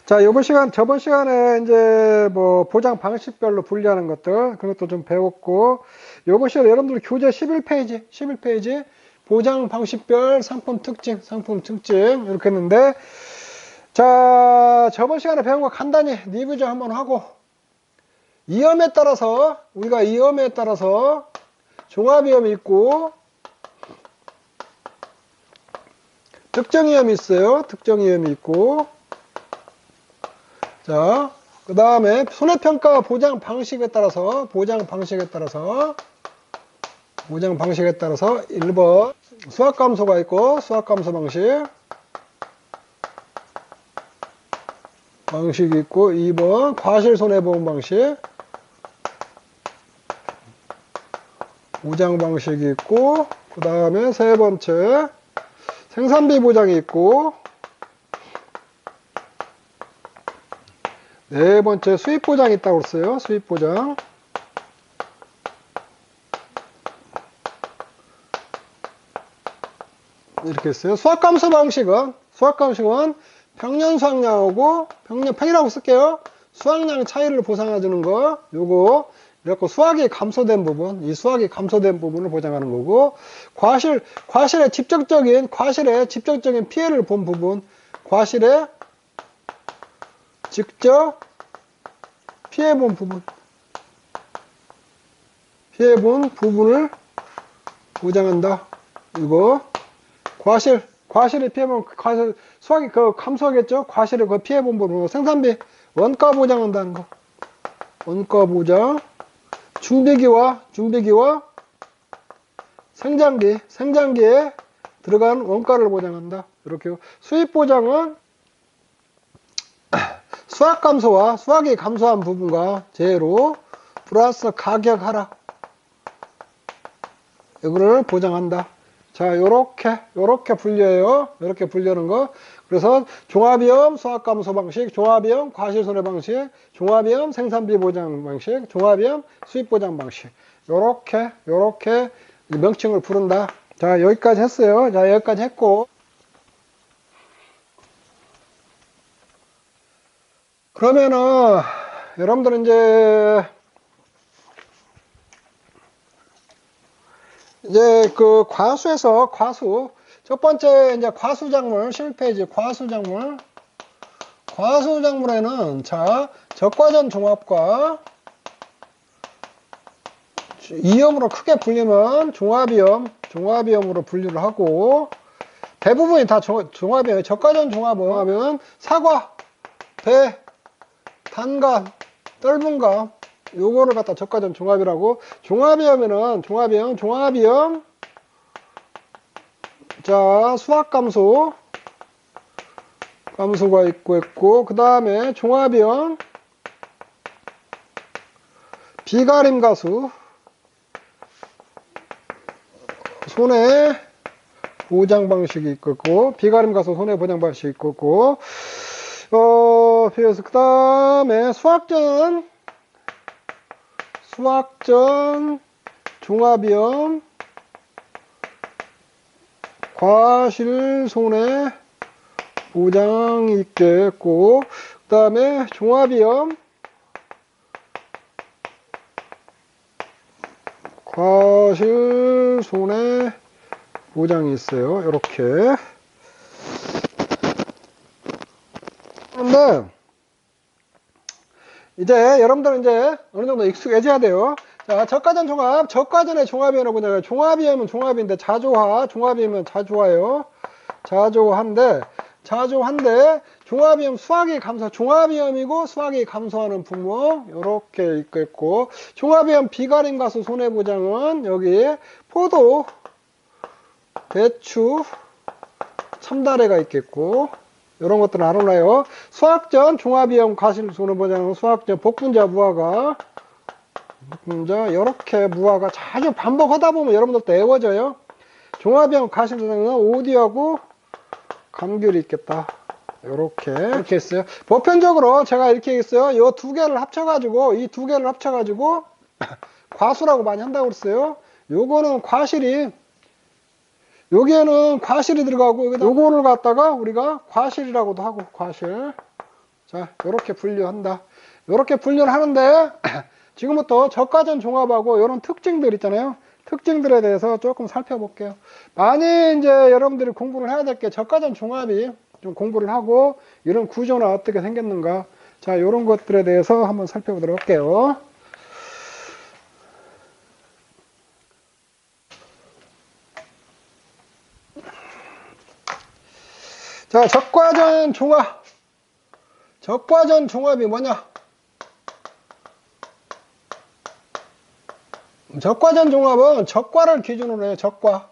자, 저번 시간에 이제 뭐 보장 방식별로 분리하는 것들, 그것도 좀 배웠고, 요번 시간에 여러분들 교재 11페이지, 보장 방식별 상품 특징, 이렇게 했는데, 자, 저번 시간에 배운 거 간단히 리뷰 한번 하고, 우리가 이염에 따라서 종합이염이 있고, 특정이염이 있어요. 특정이염이 있고, 자, 그 다음에 손해평가 보장 방식에 따라서 1번 수학감소가 있고 수학감소 방식이 있고 2번 과실손해보험 방식 보장 방식이 있고 그 다음에 세 번째 생산비 보장이 있고 네 번째 수입 보장이 있다고 했어요. 수입 보장. 이렇게 했어요. 수학감소 방식은 평년 수확량하고 평이라고 쓸게요. 수확량 차이를 보상해주는 거. 요거 그래갖고 수확이 감소된 부분, 이 수확이 감소된 부분을 보장하는 거고 과실의 직접적인 피해를 본 부분, 과실의 직접 피해본 부분을 보장한다. 이거 과실을 피해본 수확이 감소하겠죠. 과실을 피해본 부분 생산비 원가 보장한다는 거. 원가 보장 준비기와 생장기에 들어간 원가를 보장한다. 이렇게 수입 보장은 수확 감소와 수확이 감소한 부분과 재해로 플러스 가격 하락 이거를 보장한다. 자, 요렇게 분류해요. 요렇게 분류하는 거. 그래서 종합이염 수확 감소 방식, 종합이염 과실손해 방식, 종합이염 생산비 보장 방식, 종합이염 수입 보장 방식. 요렇게 명칭을 부른다. 자, 여기까지 했어요. 자, 여기까지 했고. 그러면은 여러분들은 이제 그 과수에서 첫 번째 이제 과수작물 11페이지 과수작물에는 자 적과전 종합과 이염으로 크게 불리면 종합이염으로 분류를 하고 대부분이 다 종합이에요. 적과전 종합은 하면 사과, 배, 단감, 떫은감 요거를 갖다 적과전 종합이라고. 종합이염에는 종합이염 자 수확감소가 있고 그 다음에 종합이염 비가림가수 손해 보장 방식이 있고 비가림가수 손해 보장 방식이 있고 그래서 그 다음에 수확전 종합이염 과실 손해 보장이 있겠고 그 다음에 종합이염 과실 손해 보장이 있어요. 이렇게. 그런데 이제 여러분들은 어느 정도 익숙해져야 돼요. 자, 적과전의 종합이염이라고 하잖아요. 종합이염은 종합인데 종합이염은 자조화예요. 자조한데 종합이염 종합이염이고 수확이 감소하는 품목 이렇게 있겠고 종합이염 비가림가수 손해보장은 여기 포도, 배추, 참다래가 있겠고 이런 것들은 안 올라요. 수확전 종합이염 과실손해보장 수확전 복분자 무화과 이렇게 무화과 자주 반복하다 보면 여러분들도 외워져요. 종합이염 과실손해는 오디하고 감귤이 있겠다. 이렇게 했어요. 보편적으로 제가 이렇게 했어요. 이 두 개를 합쳐가지고 과수라고 많이 한다고 그랬어요. 요거는 여기에는 과실이 들어가고 요거를 갖다가 우리가 과실이라고도 하고 과실 자, 요렇게 분류한다. 요렇게 분류를 하는데, 지금부터 저가전 종합하고 요런 특징들 있잖아요. 특징들에 대해서 조금 살펴볼게요. 많이 이제 여러분들이 공부를 해야 될 게 저가전 종합이 좀 공부를 하고 이런 구조는 어떻게 생겼는가. 자, 요런 것들에 대해서 한번 살펴보도록 할게요. 자, 적과전 종합. 적과전 종합이 뭐냐? 적과전 종합은 적과를 기준으로 해요. 적과.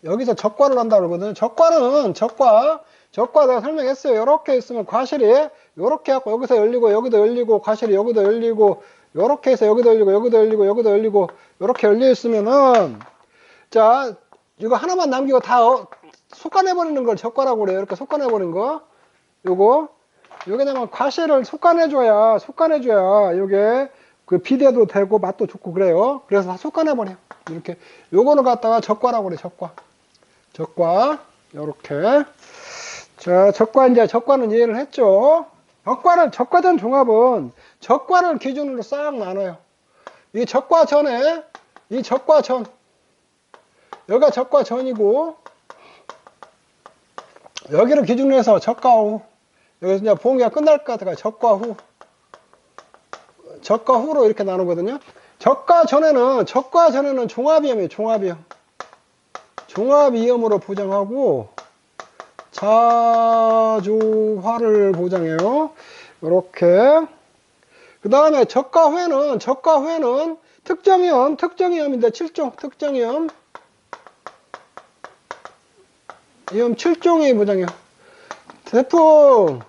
여기서 적과를 한다고 그러거든요. 적과는 적과 내가 설명했어요. 이렇게 있으면 과실이 이렇게 하고 여기서 열리고 여기도 열리고 과실이 여기도 열리고 이렇게 해서 여기도 열리고 여기도 열리고 여기도 열리고 이렇게 열려 있으면은 자 이거 하나만 남기고 다 속간해버리는 걸 적과라고 그래요. 이렇게 속간해버린 거 요게 되면 과실을 속간해줘야 요게 그 비대도 되고 맛도 좋고 그래요. 그래서 다 속간해버려. 이렇게 요거를 갖다가 적과라고 그래. 적과 요렇게. 자, 적과는 이해를 했죠. 적과전 종합은 적과를 기준으로 싹 나눠요. 이 적과전에 이 적과전 여기가 적과전이고 여기를 기준으로 해서 적과후 여기서 이제 보기가 끝날 것 같아요. 적과후로 이렇게 나누거든요. 적과전에는 종합이염이에요. 종합이염으로 보장하고 자조화를 보장해요. 이렇게. 그 다음에 적과후에는 특정이염인데 7종 특정이염 이염 7종이 보장해요. 태풍,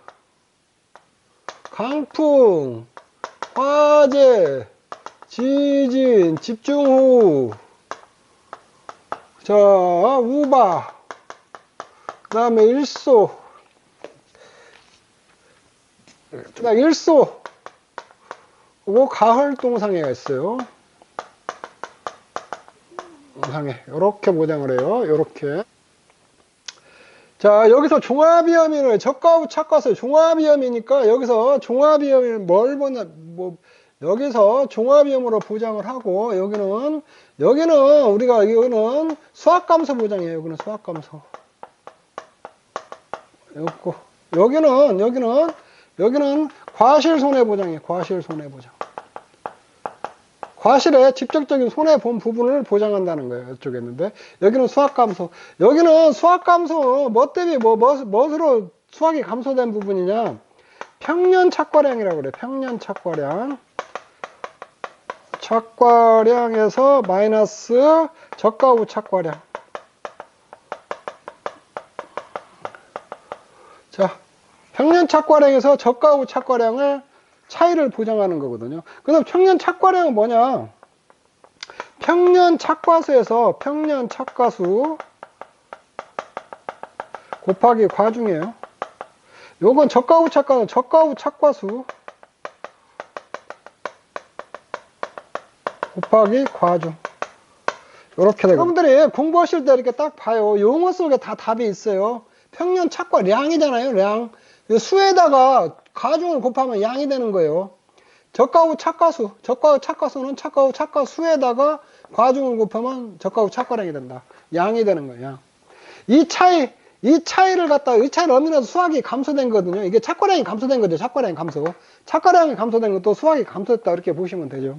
강풍, 화재, 지진, 집중호우, 자, 우박, 그 다음에 일소, 그리고 가헐동상해가 있어요. 상해. 요렇게 보장을 해요. 요렇게. 자, 여기서 종합이염이는 적과후 착과수 종합이염이니까 여기서 종합이염이 뭘 보냐, 여기서 종합이염으로 보장을 하고 여기는 수학감소 보장이에요. 여기는 수학감소. 여기는 과실손해보장이에요. 과실손해보장. 과실에 직접적인 손해본 부분을 보장한다는 거예요. 이쪽에 있는데 여기는 수학감소. 여기는 수학감소 뭐 때문에 무엇으로 수학이 감소된 부분이냐? 평년착과량이라고 그래. 평년착과량. 착과량에서 마이너스 적과후 착과량. 자, 평년착과량에서 적과후 착과량을 차이를 보장하는 거거든요. 그럼 평년착과량은 뭐냐? 평년착과수에서 평년착과수 곱하기 과중이에요. 요건 적과후 착과수 곱하기 과중. 요렇게 되고. 여러분들이 공부하실 때 이렇게 딱 봐요. 용어 속에 다 답이 있어요. 평년착과량이잖아요. 량. 수에다가 가중을 곱하면 양이 되는 거예요. 적과후 착과수는 적과후 착과수에다가 과중을 곱하면 적과후 착과량이 된다. 양이 되는 거예요. 이 차이를 넣으면서 수학이 감소된 거거든요. 이게 착과량이 감소된 거죠. 착과량이 감소된 것도 수학이 감소됐다. 이렇게 보시면 되죠.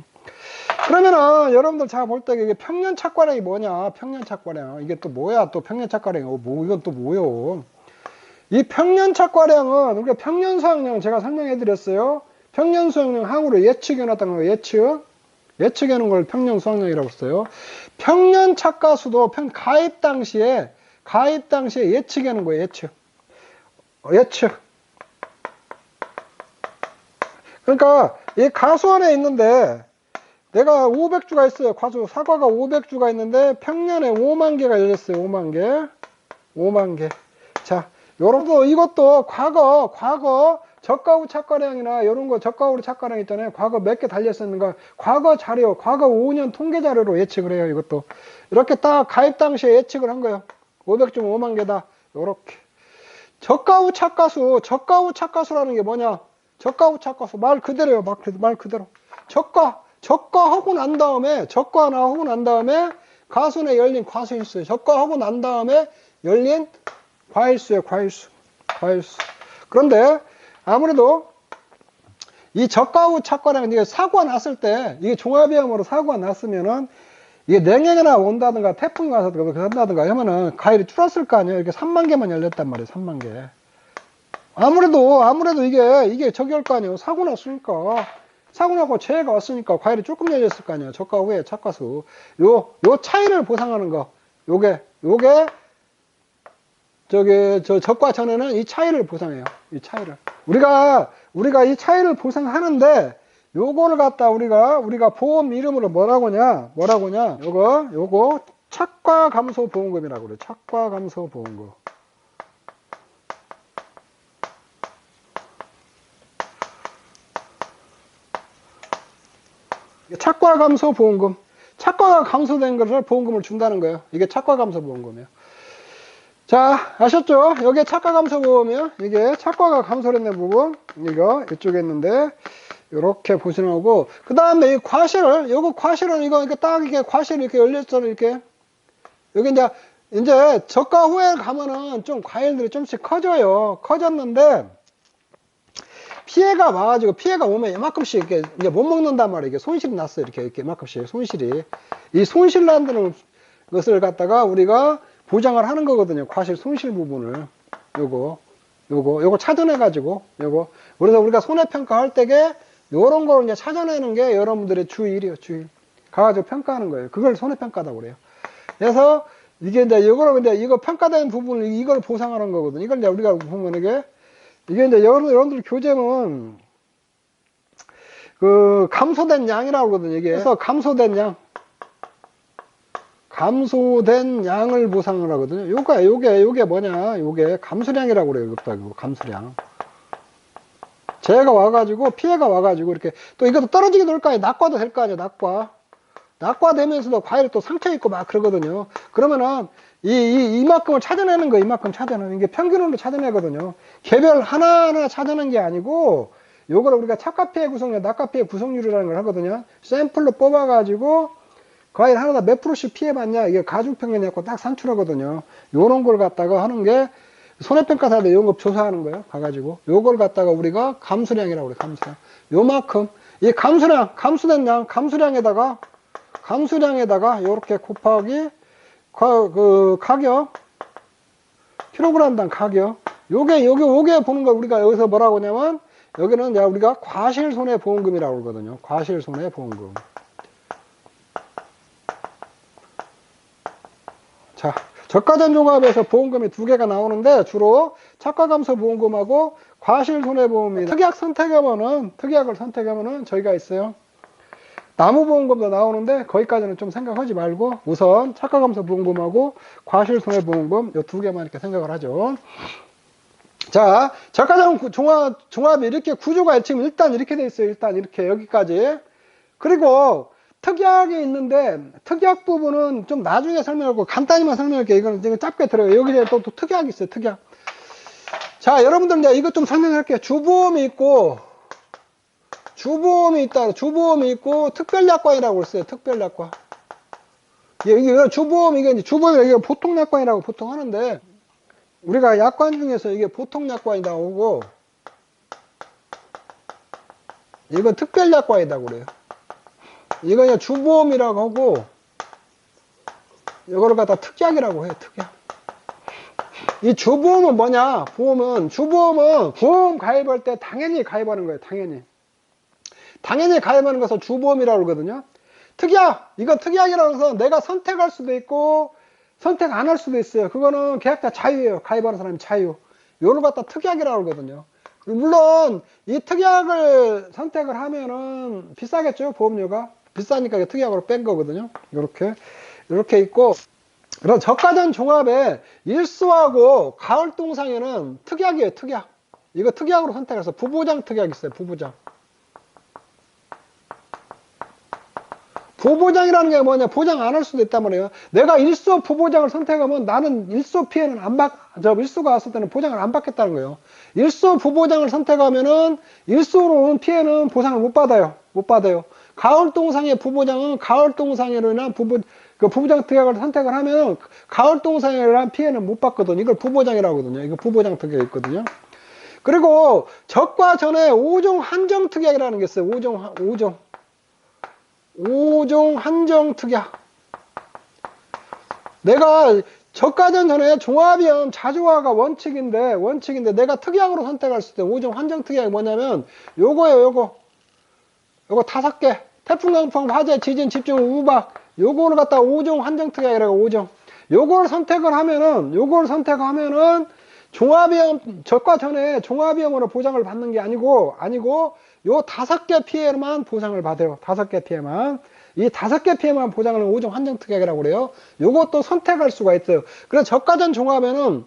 그러면은 여러분들 잘 볼 때 이게 평년착과량이 뭐냐? 평년착과량. 이게 또 뭐야? 또 평년착과량이 이건 또 뭐요? 이 평년착과량은 우리가 평년수학량 제가 설명해 드렸어요. 평년수학량 항으로 예측해 놨다는 거예요. 예측해 놓은 걸 평년수학량이라고 써요. 평년착과수도 가입 당시에 예측해 놓은 거예요. 예측. 그러니까 이 가수 안에 있는데 내가 500주가 있어요. 사과가 500주가 있는데 평년에 5만 개가 열렸어요. 5만 개. 자, 이것도 과거 적과후 착과량이나 이런 거 적과후 착과량 있잖아요. 과거 몇 개 달렸었는가. 과거 5년 통계 자료로 예측을 해요. 이것도 이렇게 딱 가입 당시에 예측을 한 거예요. 500중 5만 개다. 요렇게 적과후 착과수라는 게 뭐냐? 저가 후 착가수 말 그대로요. 말 그대로. 저가하고 난 다음에 저가하고 난 다음에 가순에 열린 과수일수. 저가하고 난 다음에 열린 과일수예요. 과일수. 그런데 아무래도 이 저가 후 착과라는 게 사고가 났을 때 이게 종합위험으로 사고가 났으면은 이게 냉해가 온다든가 태풍이 와서 그런다든가 하면은 과일이 줄었을 거 아니에요. 이렇게 3만 개만 열렸단 말이에요. 3만 개. 아무래도 이게 저기 할 거 아니에요. 사고 났으니까. 사고 나고 재해가 왔으니까 과일이 조금 열렸을 거 아니에요. 저가 후에 착과수. 요 차이를 보상하는 거. 요게 저 적과 전에는 이 차이를 보상해요. 이 차이를. 우리가 이 차이를 보상하는데 요거를 갖다 우리가 보험 이름으로 뭐라고냐? 요거 착과 감소 보험금이라고 그래요. 착과 감소 보험금. 착과 감소 보험금. 착과가 감소된 것을 보험금을 준다는 거예요. 이게 착과 감소 보험금이에요. 자, 아셨죠? 여기에 착과 감소 보험이요. 이게 착과가 감소됐는 부분, 이거 이쪽에 있는데, 이렇게 보시는 거고, 그 다음에 이 과실은, 이거 딱 이게 과실이 이렇게 열렸잖아요, 이렇게. 여기 이제 저가 후에 가면은 좀 과일들이 좀씩 커져요. 커졌는데, 피해가 와가지고, 피해가 오면 이만큼씩 이렇게 이제 못 먹는단 말이에요. 이게 손실이 났어요. 이렇게 이만큼씩 손실이. 이 손실 나는 것을 갖다가 우리가 보장을 하는 거거든요. 과실 손실 부분을. 요거 찾아내가지고, 그래서 우리가 손해평가 할 때게, 요런 걸 이제 찾아내는 게 여러분들의 주일이에요, 주일. 가가지고 평가하는 거예요. 그걸 손해평가다고 그래요. 그래서, 이게 이제 이거 평가된 부분을 이걸 보상하는 거거든요. 이걸 이제 우리가 보면 이게 이제 여러분들 교재는, 감소된 양이라고 하거든요, 이게. 그래서 감소된 양을 보상을 하거든요. 요게 뭐냐. 요게 감소량이라고 그래요. 이것도 감소량. 재해가 와가지고, 피해가 와가지고, 이렇게, 또 이것도 떨어지게 될 거 아니에요. 낙과도 될 거 아니에요. 낙과 되면서도 과일이 또 상처있고 막 그러거든요. 그러면은, 이만큼을 찾아내는 거예요. 이만큼 찾아내는 게 평균으로 찾아내거든요. 개별 하나하나 찾아내는 게 아니고, 요거를 우리가 착과피해 구성률, 낙과피해 구성률이라는 걸 하거든요. 샘플로 뽑아가지고, 과일 하나다 몇 프로씩 피해봤냐? 이게 가중평균 해갖고 딱 산출하거든요. 요런 걸 갖다가 하는 게 손해평가사들 이런 거 조사하는 거예요. 가가지고. 요걸 갖다가 우리가 감수량이라고 그래요. 감수량. 요만큼. 이 감수량, 감수된 양, 감수량에다가 요렇게 곱하기 가격, 킬로그램당 가격. 요게 보는 거 우리가 여기서 뭐라고 하냐면, 여기는 우리가 과실손해보험금이라고 그러거든요. 과실손해보험금. 자, 저가전 종합에서 보험금이 두 개가 나오는데 주로 착과감소보험금하고 과실손해보험입니다. 특약을 선택하면은 저희가 있어요. 나무보험금도 나오는데 거기까지는 좀 생각하지 말고 우선 착과감소보험금하고 과실손해보험금 이 두 개만 이렇게 생각을 하죠. 자, 저가전 종합이 이렇게 구조가 지금 일단 이렇게 돼 있어요. 일단 이렇게 여기까지. 그리고 특약이 있는데 특약 부분은 좀 나중에 설명하고 간단히만 설명할게요. 이거는 지금 짧게 들어요. 여기에 또 특약이 있어요. 특약. 자, 여러분들 이제 이것 좀 설명할게요. 주보험이 있고 특별약관이라고 있어요. 특별약관. 이게 주보험이 보통약관이라고 보통 하는데 우리가 약관 중에서 이게 보통약관이 나오고 이건 특별약관이라고 그래요. 이거 그냥 주보험이라고 하고 이거를 갖다 특약이라고 해요. 특약. 이 주보험은 뭐냐? 주보험은 보험 가입할 때 당연히 가입하는 거예요. 당연히 가입하는 것을 주보험이라고 그러거든요. 이건 특약이라고 해서 내가 선택할 수도 있고 선택 안 할 수도 있어요. 그거는 계약자 자유예요. 가입하는 사람이 자유. 요걸 갖다 특약이라고 그러거든요. 물론 이 특약을 선택을 하면은 비싸겠죠. 보험료가. 비싸니까 특약으로 뺀 거거든요. 이렇게 있고, 그럼 저가전 종합에 일수하고 가을동상에는 특약이에요. 특약. 이거 특약으로 선택해서 부부장 특약 있어요. 부부장. 부보장이라는 게 뭐냐, 보장 안 할 수도 있단 말이에요. 내가 일소 부보장을 선택하면 나는 일소 피해는 일소가 왔을 때는 보장을 안 받겠다는 거예요. 일소 부보장을 선택하면은 일소로 오는 피해는 보상을 못 받아요. 못 받아요. 가을동상의 부보장은 가을동상으로 인한 부보장 특약을 선택을 하면 가을동상에 대한 피해는 못 받거든요. 이걸 부보장이라고 하거든요. 이거 부보장 특약이 있거든요. 그리고 적과 전에 5종 한정 특약이라는 게 있어요. 5종 한정 특약. 내가 적과전 전에 종합이염 자주화가 원칙인데 내가 특약으로 선택할 때 5종 한정 특약이 뭐냐면 요거예요. 요거 5개. 태풍, 강풍, 화재, 지진, 집중, 우박. 요거를 갖다 5종 한정 특약이라고 5종. 요걸 선택을 하면은 종합이염 적과 전에 종합이염으로 보장을 받는 게 아니고 요 5개 피해만 보상을 받아요. 5개 피해만. 이 5개 피해만 보장을 5종 한정 특약이라고 그래요. 요것도 선택할 수가 있어요. 그래서 적과 전 종합에는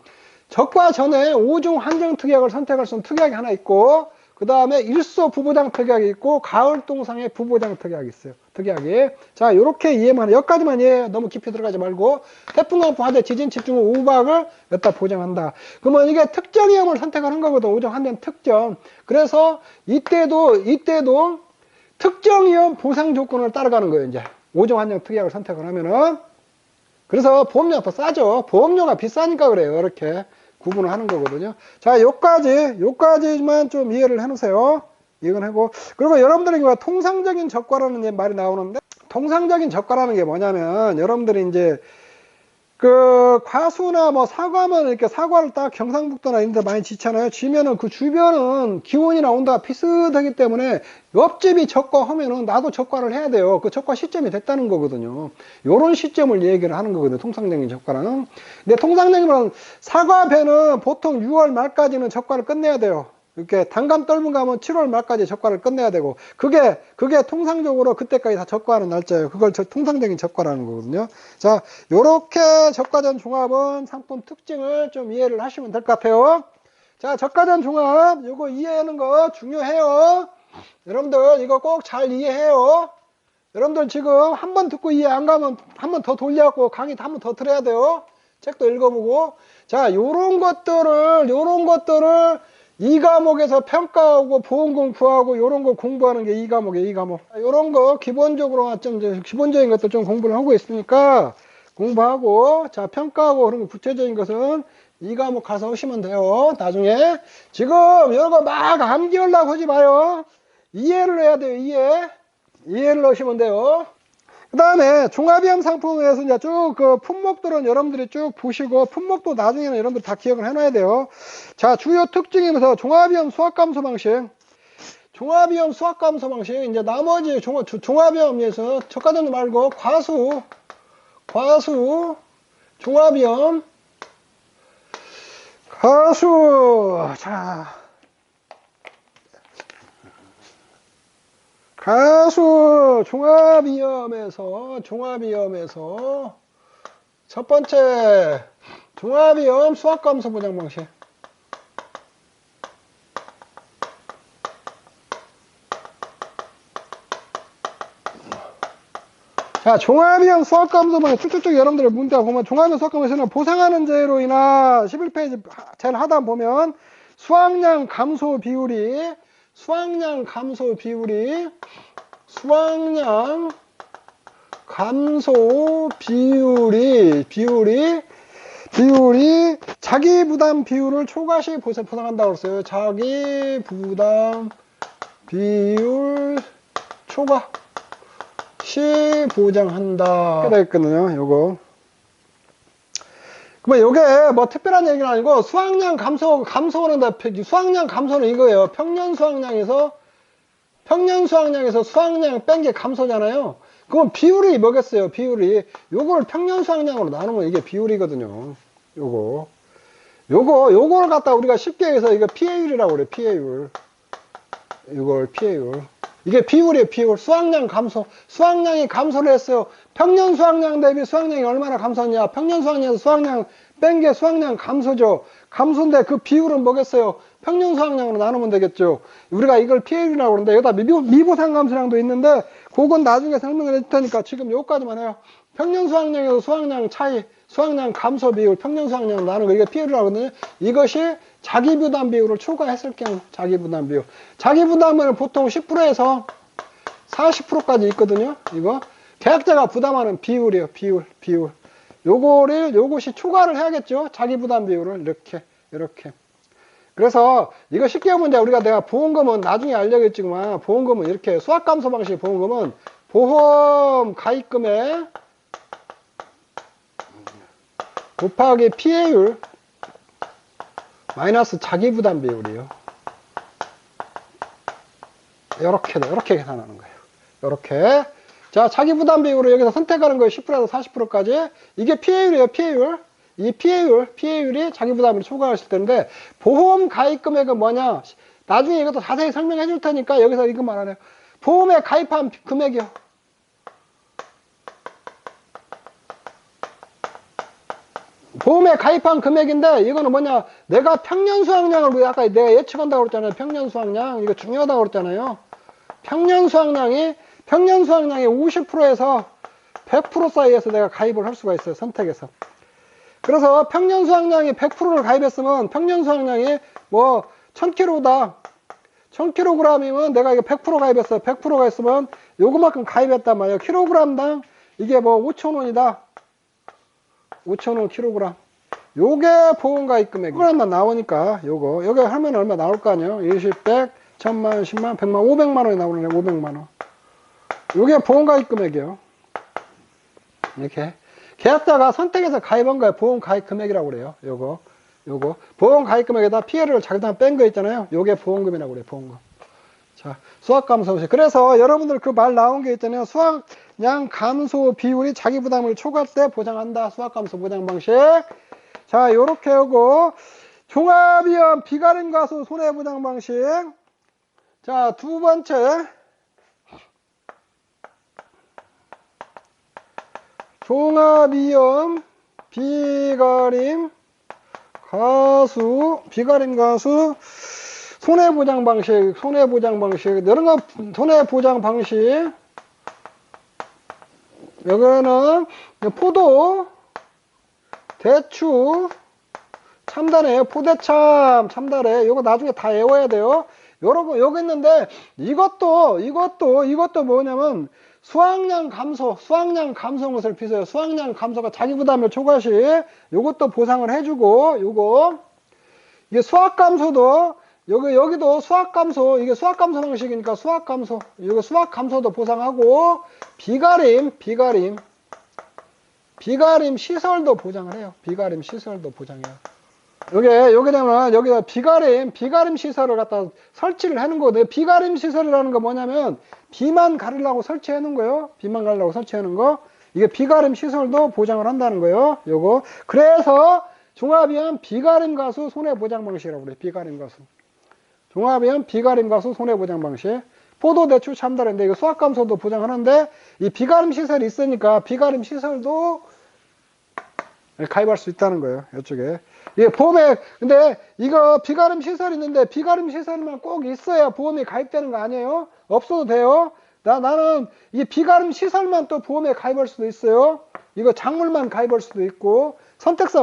적과 전에 5종 한정 특약을 선택할 수 있는 특약이 하나 있고, 그 다음에 일소 부보장 특약이 있고, 가을동상의 부보장 특약이 있어요. 특약이. 자, 요렇게 이해만 해. 여기까지만 이해해요. 너무 깊이 들어가지 말고. 태풍, 강풍, 화재, 지진, 집중, 우박을 여기다 보장한다. 그러면 이게 특정 위험을 선택을 한 거거든. 5종 한정 특정. 그래서 이때도 특정 위험 보상 조건을 따라가는 거예요. 이제 5종 한정 특약을 선택을 하면은. 그래서 보험료가 더 싸죠. 보험료가 비싸니까 그래요. 이렇게 구분을 하는 거거든요. 자, 요까지만 좀 이해를 해 놓으세요. 이건 하고. 그리고 여러분들이 통상적인 적과라는 말이 나오는데, 통상적인 적과라는 게 뭐냐면, 여러분들이 이제 그 과수나 뭐 사과면 이렇게 사과를 딱 경상북도나 이런 데 많이 지잖아요. 지면은 그 주변은 기온이나 온도가 비슷하기 때문에 옆집이 적과 하면은 나도 적과를 해야 돼요. 그 적과 시점이 됐다는 거거든요. 요런 시점을 얘기를 하는 거거든요. 통상적인 적과는. 근데 통상적인 건 사과배는 보통 6월 말까지는 적과를 끝내야 돼요. 이렇게 단감 떫은 감은 7월 말까지 적과를 끝내야 되고, 그게 통상적으로 그때까지 다 적과하는 날짜예요. 그걸 통상적인 적과라는 거거든요. 자, 요렇게 적과전 종합은 상품 특징을 좀 이해를 하시면 될 것 같아요. 자, 적과전 종합 요거 이해하는 거 중요해요. 여러분들 이거 꼭 잘 이해해요. 여러분들 지금 한 번 듣고 이해 안 가면 한 번 더 돌려갖고 강의 한 번 더 들어야 돼요. 책도 읽어보고. 자, 요런 것들을 이 과목에서 평가하고 보험금 구하고 요런 거 공부하는 게 이 과목이에요. 이 과목. 요런 거 기본적으로 좀 기본적인 것도 좀 공부를 하고 있으니까 공부하고, 자, 평가하고 그런 거 구체적인 것은 이 과목 가서 하시면 돼요. 나중에. 지금 이런 거 막 암기하려고 하지 마요. 이해를 해야 돼요. 이해를 하시면 돼요. 그 다음에 종합위험 상품에서 이제 쭉 그 품목들은 여러분들이 쭉 보시고, 품목도 나중에는 여러분들 다 기억을 해놔야 돼요. 자, 주요 특징이면서 종합위험 수학감소 방식. 종합위험 수학감소 방식. 이제 나머지 종합위험에서 적과전 말고 과수, 종합위험, 가수 종합위험에서 첫 번째 종합위험 수학감소 보장 방식. 자, 종합위험 수학감소 방식 쭉쭉쭉 여러분들 문제가 보면 종합위험 수학감소에서는 보상하는 재로 인한 11페이지 제일 하단 보면 수확량 감소 비율이 자기 부담 비율을 초과시 보상한다고 했어요. 자기 부담 비율 초과시 보장한다. 이렇게 되거든요. 요거. 그러면 요게 뭐 특별한 얘기는 아니고, 수확량 감소하는데, 수확량 감소는 이거예요. 평년 수확량에서 수확량 뺀 게 감소잖아요. 그럼 비율이 뭐겠어요? 비율이 요걸 평년 수확량으로 나누면 이게 비율이거든요. 요걸 갖다 우리가 쉽게 해서 이거 피해율이라고 그래. 피해율. 이걸 피해율. 이게 비율이에요. 비율. 수확량 감소. 수확량이 감소를 했어요. 평년 수확량 대비 수확량이 얼마나 감소했냐? 평년 수확량에서 수확량 뺀 게 수확량 감소죠. 감소인데 그 비율은 뭐겠어요? 평균 수확량으로 나누면 되겠죠. 우리가 이걸 PA율이라고 그러는데 여기다 미보상 감소량도 있는데 그건 나중에 설명을 해줄 테니까 지금 여기까지만 해요. 평균 수확량에서 수확량 차이, 수확량 감소 비율, 평균 수확량 나누는 거 이게 PA율이라고 하거든요. 이것이 자기 부담 비율을 초과했을 경우 자기 부담 비율. 자기 부담은 보통 10%에서 40%까지 있거든요. 이거 계약자가 부담하는 비율이에요. 비율. 요것이 초과를 해야겠죠. 자기 부담 비율을 이렇게. 그래서 이거 쉽게 보면 우리가 내가 보험금은 나중에 알려겠지만 보험금은 이렇게 수학감소 방식의 보험금은 보험 가입금액 곱하기 피해율 마이너스 자기 부담 비율이에요. 이렇게 계산하는 거예요. 이렇게. 자, 자기 부담 비율을 여기서 선택하는 거예요. 10%에서 40%까지. 이게 피해율이에요. 피해율. 이 피해율이 자기 부담을 초과했을 텐데 보험 가입 금액은 뭐냐? 나중에 이것도 자세히 설명해 줄 테니까 여기서 이것만 하네요. 보험에 가입한 금액이요. 보험에 가입한 금액인데 이거는 뭐냐? 내가 평년 수확량을 아까 내가 예측한다고 그랬잖아요. 평년 수확량. 이거 중요하다고 그랬잖아요. 평년 수확량이 50%에서 100% 사이에서 내가 가입을 할 수가 있어요. 선택해서. 그래서 평년 수확량이 100%를 가입했으면 평년 수확량이 뭐 1000kg다. 1000kg이면 내가 이거 100% 가입했어요. 100%가 있으면 요거만큼 가입했단 말이에요. 킬로그램당 이게 뭐 5,000원이다. 5,000원 킬로그램. 요게 보험 가입 금액. 그것만 나오니까 요거 하면 얼마 나올 거 아니에요. 20, 100, 1000만, 10만, 100만, 500만 원이 나오네. 500만 원. 요게 보험 가입 금액이에요. 이렇게. 계약자가 선택해서 가입한 거예요. 보험 가입 금액이라고 그래요. 요거. 보험 가입 금액에다 피해를 자기가 뺀 거 있잖아요. 요게 보험금이라고 그래요. 보험금. 자, 수확 감소 방식. 그래서 여러분들 그 말 나온 게 있잖아요. 수확량 감소 비율이 자기 부담을 초과할 때 보장한다. 수확 감소 보장 방식. 자, 요렇게 하고 종합위험 비가림 과수 손해 보장 방식. 자, 두 번째. 종합위험 비가림 가수 손해보장 방식 이런 거 손해보장 방식 여기는 포도 대추 참다래요. 포대참 참다래. 요거 나중에 다 외워야 돼요. 요거 있는데 이것도 뭐냐면 수확량 감소한 것을 비서요. 수확량 감소가 자기 부담을 초과시 요것도 보상을 해주고 이게 수확 감소도 여기도 수확 감소 이게 수확 감소 방식이니까 수확 감소 이거 수확 감소도 보상하고 비가림 시설도 보장을 해요. 비가림 시설도 보장해요. 여기 되면 여기다 비가림 시설을 갖다 설치를 해놓은 거거든요. 비가림 시설이라는 거 뭐냐면 비만 가리려고 설치해 놓은 거예요. 비만 가리려고 설치해 놓은 거. 이게 비가림 시설도 보장을 한다는 거예요. 요거. 그래서 종합위험 비가림 가수 손해보장 방식이라고 그래요. 비가림 가수. 종합위험 비가림 가수 손해보장 방식. 포도, 대추, 참다래인데 이거 수확 감소도 보장하는데 이 비가림 시설이 있으니까 비가림 시설도 가입할 수 있다는 거예요. 이쪽에. 예, 보험에, 근데 이거 비가림 시설이 있는데 비가림 시설만 꼭 있어야 보험에 가입되는 거 아니에요? 없어도 돼요. 나는 이 비가림 시설만 또 보험에 가입할 수도 있어요. 이거 작물만 가입할 수도 있고, 선택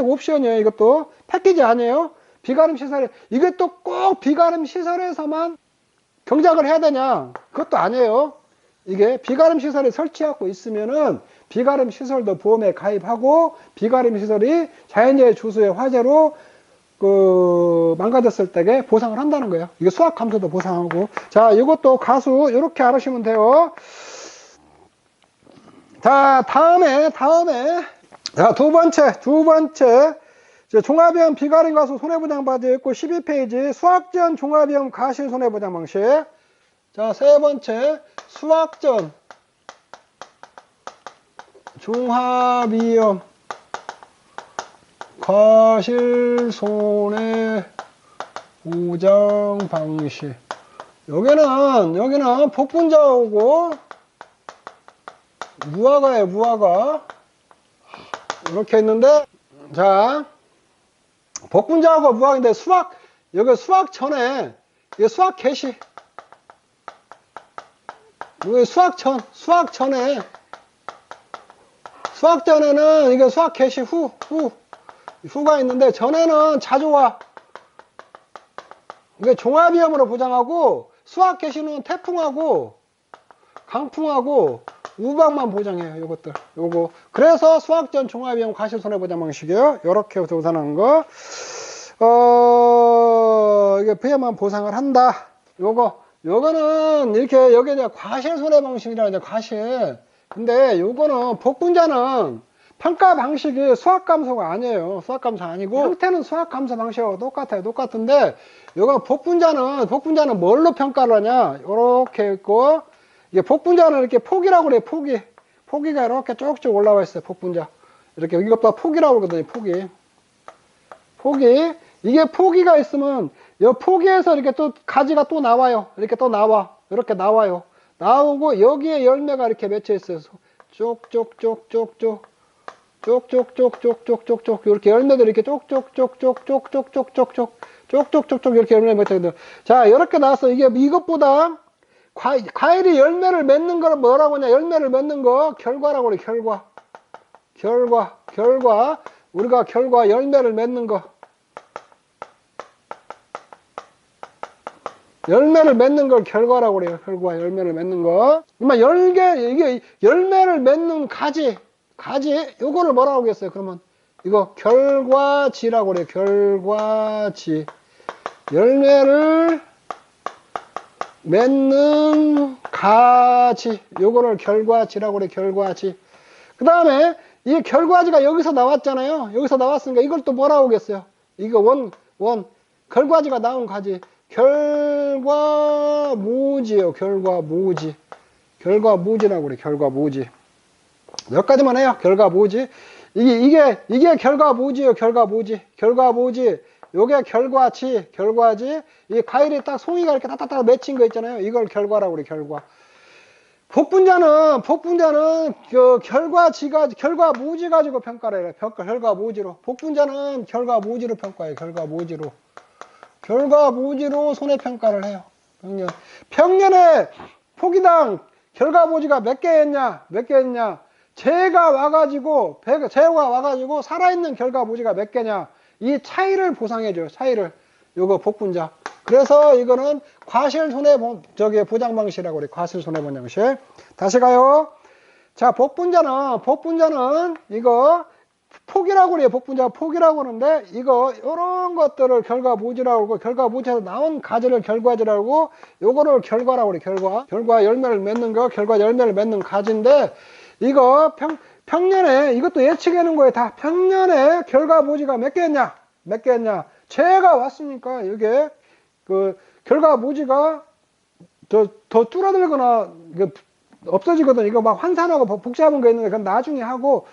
옵션이에요. 이것도 패키지 아니에요. 비가림 시설에, 이게 또 꼭 비가림 시설에서만 경작을 해야 되냐? 그것도 아니에요. 이게 비가림 시설에 설치하고 있으면은 비가림 시설도 보험에 가입하고 비가림 시설이 자연재해 주수의 화재로 망가졌을 때에 보상을 한다는 거예요. 이게 수확 감소도 보상하고. 자, 이것도 가수 이렇게 알으시면 돼요. 자, 다음에 자, 두 번째 종합위험 비가림 가수 손해보장 바지 있고 12페이지 수확전 종합위험 가실 손해보장 방식. 자, 세 번째 수확전 종합위험 가실 손해보장 방식. 여기는 복분자하고 무화과예요. 무화과 이렇게 있는데, 자, 복분자하고 무화과인데 수확 여기 수학 전에, 이게 수학 개시. 여기 수학 전에, 수학 전에는 이게 수학 개시 후가 있는데, 전에는 자주 와. 이게 종합위험으로 보장하고, 수학 개시는 태풍하고, 강풍하고, 우박만 보장해요, 요것들. 요거. 그래서 수학전 종합위험 과실손해보장 방식이에요. 요렇게 보상하는 거. 이게 피해만 보상을 한다. 요거는 이렇게, 여기 이제 과실손해방식이라 이제 과실. 근데 요거는 복분자는 평가 방식이 수학감소가 아니에요. 수학감소 아니고, 형태는 수학감소 방식하고 똑같아요. 똑같은데, 요거 복분자는 뭘로 평가를 하냐? 요렇게 있고, 이게 복분자는 이렇게 폭이라고 그래요. 포기가 이렇게 쭉쭉 올라와 있어요. 복분자. 이렇게, 이것보다 폭이라고 그러거든요. 포기. 이게 포기가 있으면, 이 포기에서 이렇게 또 가지가 또 나와요. 이렇게 또 나와. 이렇게 나와요. 나오고, 여기에 열매가 이렇게 맺혀 있어요. 쪽쪽쪽쪽쪽. 쪽쪽쪽쪽쪽쪽쪽. 이렇게 열매들 이렇게 쪽쪽쪽쪽쪽쪽쪽쪽쪽쪽. 쪽쪽쪽쪽 이렇게 열매 맺혀 있거든요. 자, 이렇게 나왔어. 이것보다, 과일이 열매를 맺는 거는 뭐라고 하냐? 열매를 맺는 거, 결과라고 그래, 결과. 우리가 열매를 맺는 거. 열매를 맺는 걸 결과라고 그래요. 열매를 맺는 거. 이게 열매를 맺는 가지, 요거를 뭐라고 하겠어요? 그러면, 이거 결과지라고 그래요. 결과지. 열매를 맺는 가지. 요거를 결과지라고 그래. 결과지. 그 다음에 이 결과지가 여기서 나왔잖아요. 여기서 나왔으니까 이걸 또 뭐라고 하겠어요? 이거 결과지가 나온 가지. 결과무지예요. 결과무지라고 그래. 결과무지. 몇 가지만 해요. 결과무지. 이게 결과무지예요. 결과무지. 요게 결과지. 이 과일이 딱 송이가 이렇게 딱딱딱 맺힌 거 있잖아요. 이걸 결과라고 그래. 결과. 복분자는 그 결과무지 가지고 평가를 해요. 결과무지로. 복분자는 결과무지로 평가해요. 결과무지로 손해평가를 해요. 평년에 포기당 결과무지가 몇 개 했냐? 재가 와가지고 살아있는 결과무지가 몇 개냐? 이 차이를 보상해줘요. 요거 복분자. 그래서 이거는 보장방식이라고 그래. 과실손해보장방식. 다시 가요. 자, 복분자는 이거 폭이라고 그래요. 폭이라고 하는데, 요런 것들을 결과무지라고 하고, 결과무지에서 나온 가지를 결과지라고 하고, 요거를 결과라고 그래. 결과 열매를 맺는 거, 열매를 맺는 가지인데, 이거 평년에, 이것도 예측하는 거예요. 다 평년에 결과무지가 몇 개 했냐? 재해가 왔으니까, 이게, 결과무지가 더 줄어들거나, 없어지거든. 이거 막 환산하고 복잡한 거 있는데, 그건 나중에 하고,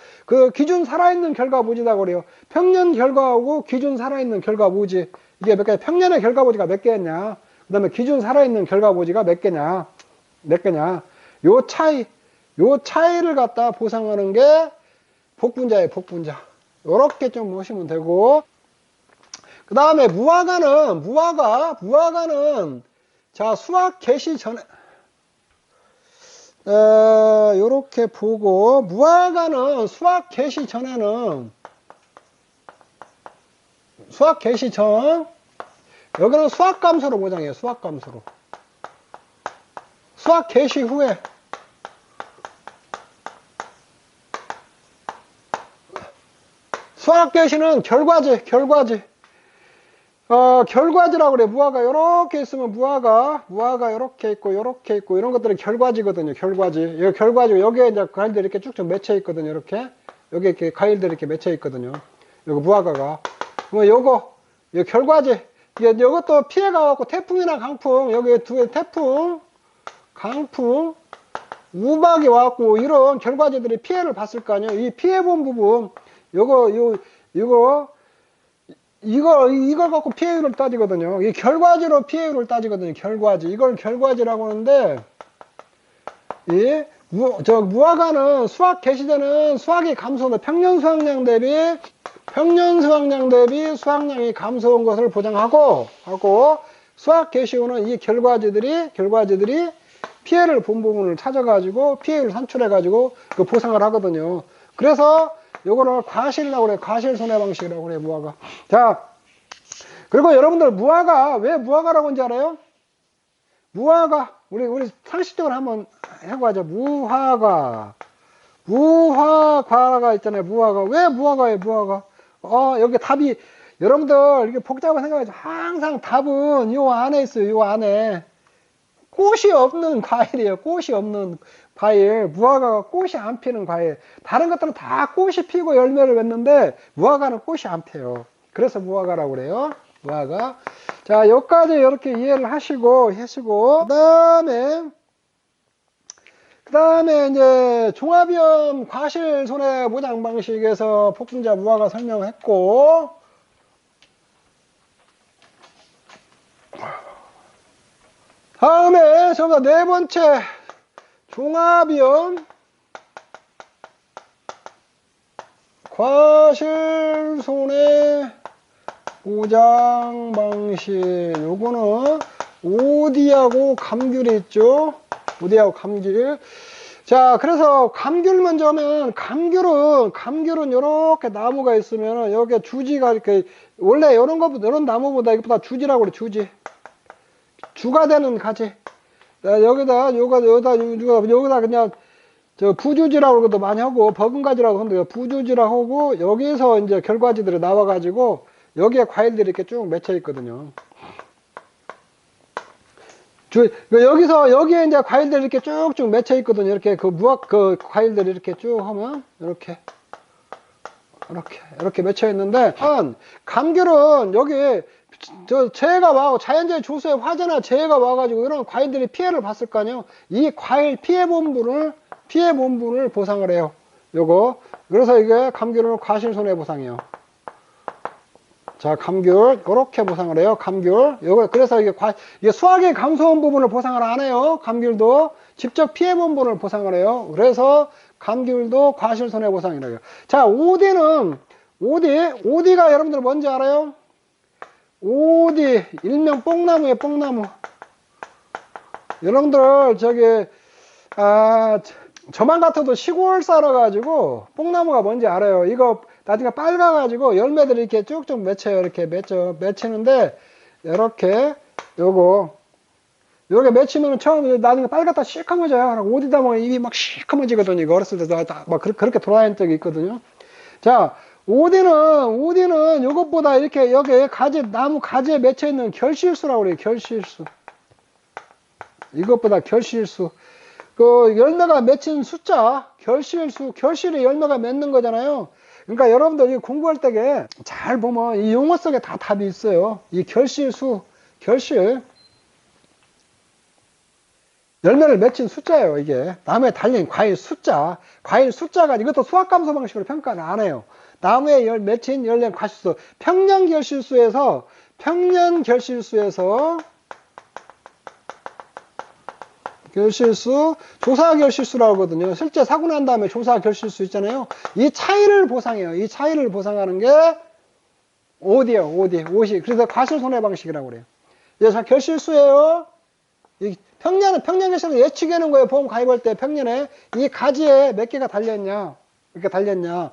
기준 살아있는 결과무지라고 그래요. 평년 결과하고 기준 살아있는 결과무지. 이게 몇 개, 평년의 결과무지가 몇 개였냐? 그 다음에 기준 살아있는 결과무지가 몇 개냐? 요 차이를 갖다 보상하는 게 복분자예요. 요렇게 좀 보시면 되고. 그 다음에 무화과는, 자, 수학 개시 전에, 요렇게 보고, 무화과는 수학 개시 전, 여기는 수학감소로 보장해요. 수학 개시 후에, 수학 개시는 결과지. 결과지라고 그래. 무화과 요렇게 있으면 무화과 요렇게 있고 이런 것들이 결과지거든요. 이거 결과지. 여기에 이제 과일들이 이렇게 쭉쭉 맺혀 있거든요. 이렇게. 여기 이렇게 과일들이 이렇게 맺혀 있거든요. 요거 무화과가. 그러면 요거 결과지. 이것도 피해가 갖고 태풍이나 강풍, 여기 두 개 강풍, 우박이 와갖고 이런 결과지들이 피해를 봤을 거 아니에요. 이 피해본 부분, 이걸 갖고 피해율을 따지거든요. 이 결과지로 피해율을 따지거든요. 이걸 결과지라고 하는데, 무화과는 수학 개시되는 수학이 감소돼. 평년 수확량 대비 평년 수확량 대비 수확량이 감소한 것을 보장하고, 수확 개시 후는 이 결과지들이 피해를 본 부분을 찾아가지고 피해를 산출해가지고 그 보상을 하거든요. 그래서 요거를 과실이라고 그래. 과실 손해 방식이라고 그래, 무화과. 자, 그리고 여러분들 무화과, 왜 무화과라고 하는지 알아요? 무화과, 우리 상식적으로 한번 해보자. 무화과가 있잖아요. 무화과. 왜 무화과예요, 무화과? 여기 답이, 여러분들, 이렇게 복잡한 생각하지. 항상 답은 요 안에 있어요, 요 안에. 꽃이 없는 과일이에요. 꽃이 없는 과일. 무화과가 꽃이 안 피는 과일. 다른 것들은 다 꽃이 피고 열매를 맺는데 무화과는 꽃이 안 펴요. 그래서 무화과라고 그래요. 무화과. 자, 여기까지 이렇게 이해를 하시고 그다음에 이제 종합위험 과실 손해 보장 방식에서 폭풍자 무화과 설명했고, 다음에 저보다 네 번째 종합위험 과실 손해 보장 방식. 요거는 오디하고 감귤이 있죠. 오디하고 감귤. 자, 그래서 감귤 먼저 하면, 감귤은 요렇게 나무가 있으면 여기에 주지가 이렇게, 원래 이런 나무보다 이것보다 주지라고 그래, 주지. 주가 되는 가지. 여기다 그냥 저 부주지라고 그러도 많이 하고 버금가지라고 하는데 부주지라고 하고, 여기서 이제 결과지들이 나와가지고 여기에 과일들이 이렇게 쭉 맺혀 있거든요. 여기에 이제 과일들이 이렇게 쭉쭉 맺혀 있거든요. 이렇게 그 과일들이 이렇게 쭉 하면 이렇게 맺혀 있는데, 감귤은 여기 재해가 와고 자연재해 조수에 화재나 재해가 와가지고 이런 과일들이 피해를 봤을 거 아니에요. 이 과일 피해 본분을 보상을 해요. 요거. 그래서 이게 감귤은 과실손해보상이에요. 자, 감귤 요렇게 보상을 해요. 감귤. 요거 그래서 이게 수확이 감소한 부분을 보상을 안 해요. 감귤도 직접 피해 본 부분을 보상을 해요. 그래서 감귤도 과실손해보상이라고 해요. 자, 오디가 여러분들 뭔지 알아요? 오디, 일명 뽕나무예요, 뽕나무. 여러분들, 저만 같아도 시골 살아가지고, 뽕나무가 뭔지 알아요. 이거 나중에 빨가가지고 열매들이 이렇게 쭉쭉 맺혀요. 이렇게 맺히는데, 요게 맺히면 처음에 나중에 빨갛다 시커머져요. 오디다 보면 입이 막 시커머지거든요. 이거 어렸을 때 막 그렇게 돌아다닌 적이 있거든요. 자, 오디는 요것보다 이렇게 여기 나무 가지에 맺혀 있는 결실수라고 그래요. 결실수. 이것보다 결실수. 그 열매가 맺힌 숫자, 결실이 열매가 맺는 거잖아요. 그러니까 여러분들 이 공부할 때에 잘 보면 이 용어 속에 다 답이 있어요. 이 결실수, 열매를 맺힌 숫자예요. 이게 나무에 달린 과일 숫자가 이것도 수학 감소 방식으로 평가를 안 해요. 나무에 맺힌 열매 과실수, 평년 결실수에서 조사 결실수라고 하거든요. 실제 사고 난 다음에 조사 결실수 있잖아요. 이 차이를 보상해요. 이 차이를 보상하는 게 오디예요. 오디. 그래서 과실손해 방식이라고 그래요. 자, 결실수예요. 이 평년 결실수 예측하는 거예요. 보험 가입할 때 평년에 이 가지에 몇 개가 달렸냐, 이렇게 달렸냐.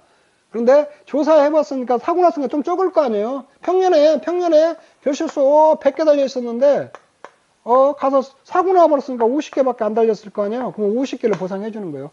그런데 조사해봤으니까 사고 났으니까 좀 적을 거 아니에요. 평년에 결실수 100개 달려 있었는데 가서 사고 나버렸으니까 50개밖에 안 달렸을 거 아니에요. 그럼 50개를 보상해 주는 거예요.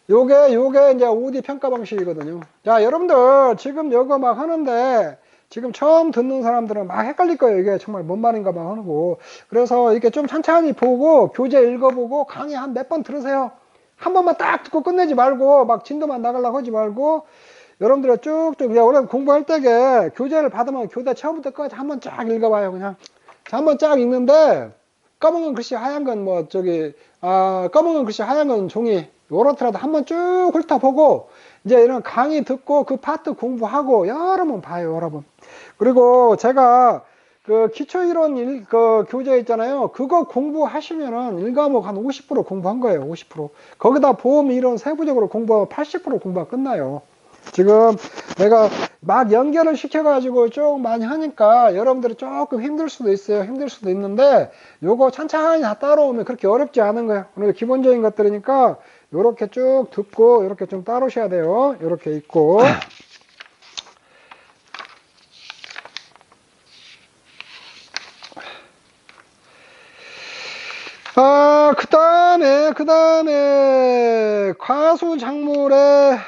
요게 이제 오디 평가 방식이거든요. 자, 여러분들 지금 이거 막 하는데 지금 처음 듣는 사람들은 막 헷갈릴 거예요. 이게 정말 뭔 말인가 막 하고. 그래서 이렇게 좀 천천히 보고 교재 읽어보고 강의 한 몇 번 들으세요. 한 번만 딱 듣고 끝내지 말고 막 진도만 나가려고 하지 말고, 여러분들 쭉쭉 원래 공부할 때에 교재를 받으면 교재 처음부터 끝까지 한번 쫙 읽어봐요. 그냥 자, 한번 쫙 읽는데 검은 글씨 하얀 건 검은 글씨 하얀 건 종이 요렇더라도 한번 쭉 훑어보고 이제 이런 강의 듣고 그 파트 공부하고 여러 번 봐요. 여러 번. 그리고 제가 그 기초이론 그 교재 있잖아요. 그거 공부하시면은 1과목 한 50% 공부한 거예요. 50%. 거기다 보험 이론 세부적으로 공부하면 80% 공부가 끝나요. 지금 내가 막 연결을 시켜가지고 쭉 많이 하니까 여러분들이 조금 힘들 수도 있어요. 힘들 수도 있는데 요거 천천히 다 따라오면 그렇게 어렵지 않은 거예요. 오늘 기본적인 것들이니까 요렇게 쭉 듣고 이렇게 좀 따르셔야 돼요. 요렇게 있고. 그 다음에, 과수작물에,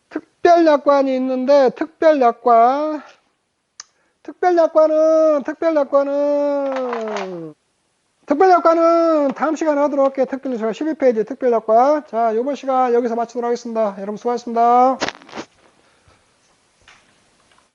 특별약관이 있는데, 특별약관은 다음 시간에 하도록 할게요. 12페이지 특별약관. 자, 요번 시간 여기서 마치도록 하겠습니다. 여러분 수고하셨습니다.